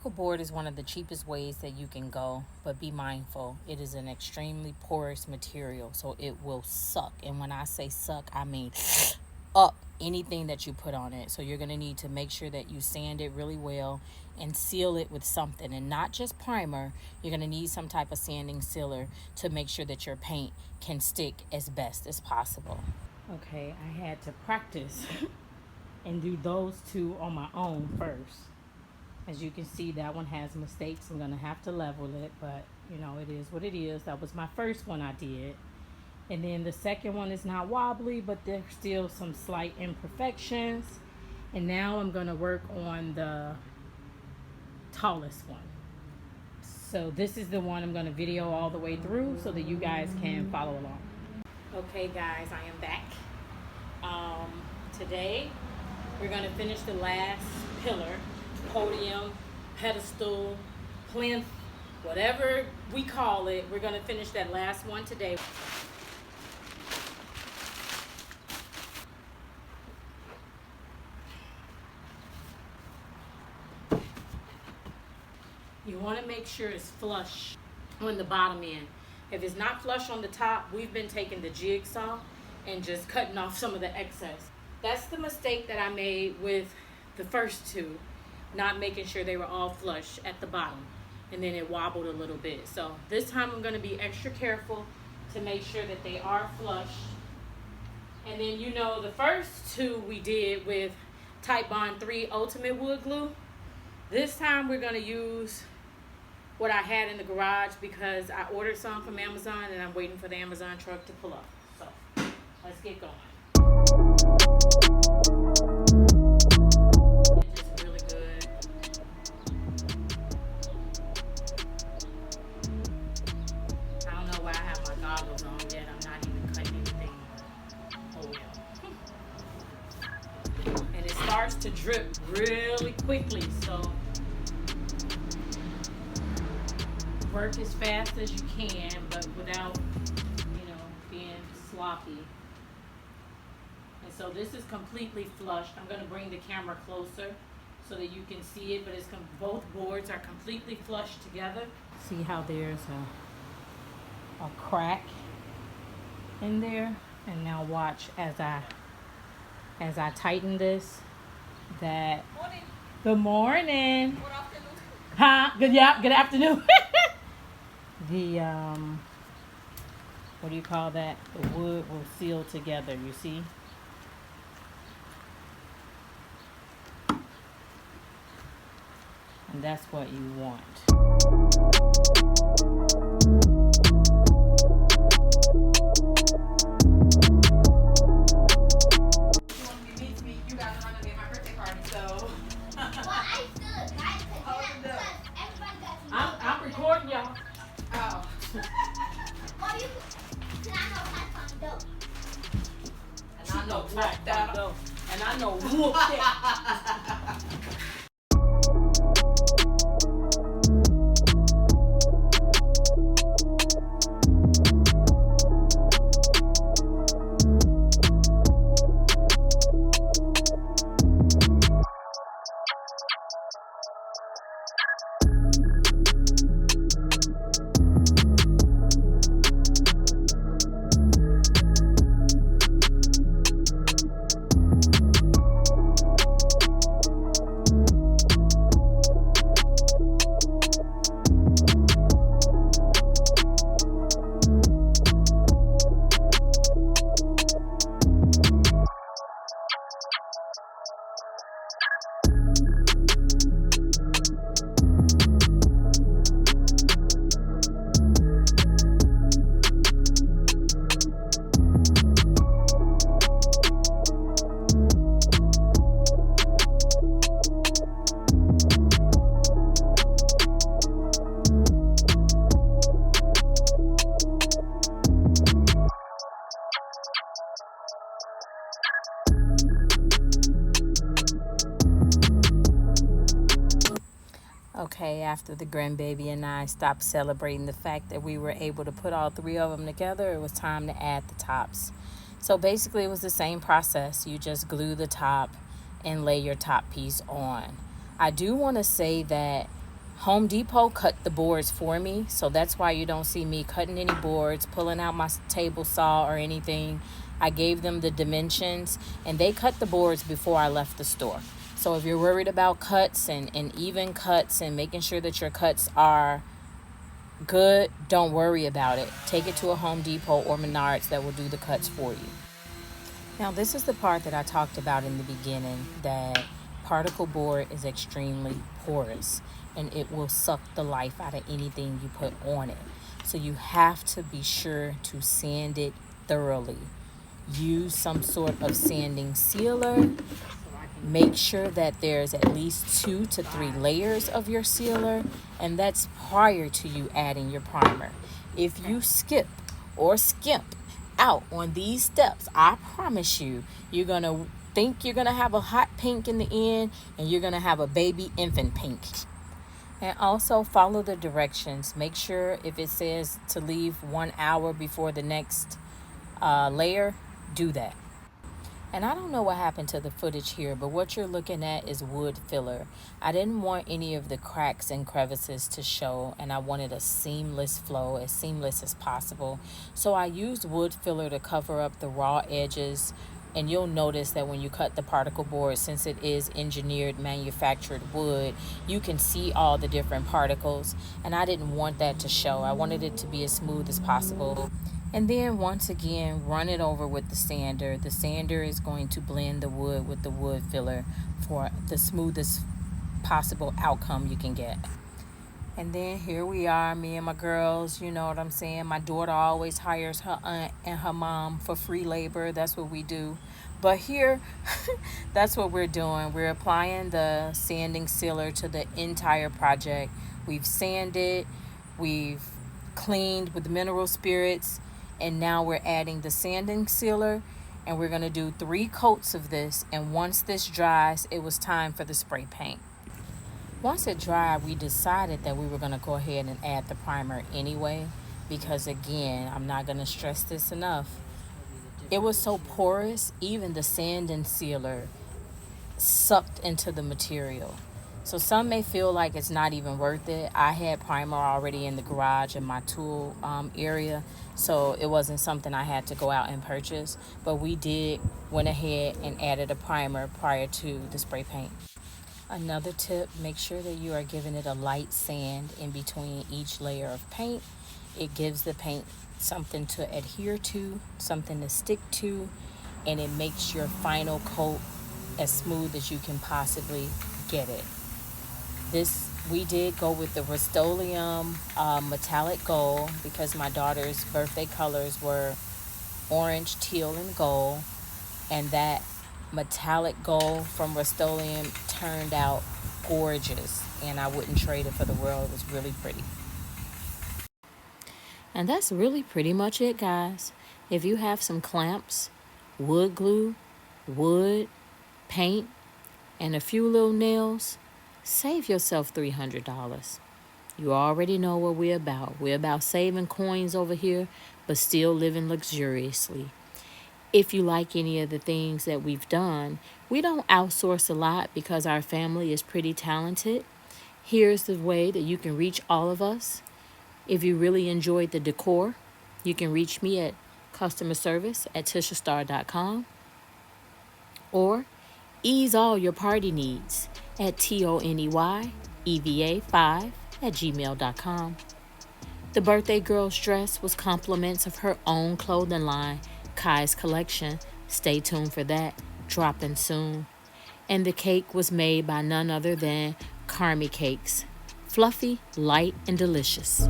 particle board is one of the cheapest ways that you can go, but be mindful. It is an extremely porous material, so it will suck. And when I say suck, I mean up anything that you put on it. So you're going to need to make sure that you sand it really well and seal it with something, and not just primer. You're going to need some type of sanding sealer to make sure that your paint can stick as best as possible. Okay, I had to practice and do those two on my own first. As you can see, that one has mistakes. I'm going to have to level it, but you know, it is what it is. That was my first one I did. And then the second one is not wobbly, but there's still some slight imperfections. And now I'm going to work on the tallest one. So this is the one I'm going to video all the way through so that you guys can follow along. Okay guys, I am back. Today we're going to finish the last pillar, podium, pedestal, plinth, whatever we call it. We're going to finish that last one today. You want to make sure it's flush on the bottom end. If it's not flush on the top, we've been taking the jigsaw and just cutting off some of the excess. That's the mistake that I made with the first two, not making sure they were all flush at the bottom, and then it wobbled a little bit. So this time I'm going to be extra careful to make sure that they are flush. And then, you know, the first two we did with Type Bond 3 Ultimate Wood Glue. This time we're going to use what I had in the garage because I ordered some from Amazon and I'm waiting for the Amazon truck to pull up. So let's get going. It's just really good. I don't know why I have my goggles on yet. I'm not even cutting anything. Oh well. And it starts to drip really quickly, so work as fast as you can, but without, you know, being sloppy. And so this is completely flushed. I'm going to bring the camera closer so that you can see it, but it's both boards are completely flushed together. See how there's a crack in there? And now watch as I tighten this. That Morning. Good morning. Good afternoon. Huh? Good afternoon. The what do you call that? The wood will seal together, you see? And that's what you want. You guys are gonna be at my birthday party, so. I'm recording y'all. Oh. And I know whooped out. And I know whooped out. Okay, after the grandbaby and I stopped celebrating the fact that we were able to put all three of them together, it was time to add the tops. So basically it was the same process. You just glue the top and lay your top piece on. I do want to say that Home Depot cut the boards for me, so that's why you don't see me cutting any boards, pulling out my table saw or anything. I gave them the dimensions, and they cut the boards before I left the store. So if you're worried about cuts and even cuts and making sure that your cuts are good, don't worry about it. Take it to a Home Depot or Menards that will do the cuts for you. Now, this is the part that I talked about in the beginning, that particle board is extremely porous and it will suck the life out of anything you put on it. So you have to be sure to sand it thoroughly. Use some sort of sanding sealer. Make sure that there's at least 2 to 3 layers of your sealer, and that's prior to you adding your primer. If you skip or skimp out on these steps, I promise you, you're going to think you're going to have a hot pink in the end, and you're going to have a baby infant pink. And also follow the directions. Make sure if it says to leave 1 hour before the next layer, do that. And I don't know what happened to the footage here, but what you're looking at is wood filler. I didn't want any of the cracks and crevices to show, and I wanted a seamless flow, as seamless as possible. So I used wood filler to cover up the raw edges. And you'll notice that when you cut the particle board, since it is engineered manufactured wood, you can see all the different particles. And I didn't want that to show. I wanted it to be as smooth as possible. And then once again, run it over with the sander. The sander is going to blend the wood with the wood filler for the smoothest possible outcome you can get. And then here we are, me and my girls, you know what I'm saying? My daughter always hires her aunt and her mom for free labor. That's what we do. But here, that's what we're doing. We're applying the sanding sealer to the entire project. We've sanded, we've cleaned with mineral spirits, and now we're adding the sanding sealer, and we're going to do 3 coats of this. And once this dries, it was time for the spray paint. Once it dried, we decided that we were going to go ahead and add the primer anyway, because again, I'm not going to stress this enough. It was so porous, even the sand and sealer sucked into the material. So some may feel like it's not even worth it. I had primer already in the garage in my tool area, so it wasn't something I had to go out and purchase. But we went ahead and added a primer prior to the spray paint. Another tip, make sure that you are giving it a light sand in between each layer of paint. It gives the paint something to adhere to, something to stick to, and it makes your final coat as smooth as you can possibly get it. We did go with the Rust-Oleum metallic gold because my daughter's birthday colors were orange, teal, and gold, and that metallic gold from Rust-Oleum turned out gorgeous, and I wouldn't trade it for the world. It was really pretty. And that's really pretty much it, guys. If you have some clamps, wood glue, wood, paint, and a few little nails, save yourself $300. You already know what we're about. We're about saving coins over here, but still living luxuriously. If you like any of the things that we've done, we don't outsource a lot because our family is pretty talented. Here's the way that you can reach all of us. If you really enjoyed the decor, you can reach me at customer service at tishastar.com, or ease all your party needs at TONEYEVA5@gmail.com. The birthday girl's dress was compliments of her own clothing line, Kai's Collection. Stay tuned for that, dropping soon. And the cake was made by none other than Carmi Cakes. Fluffy, light, and delicious.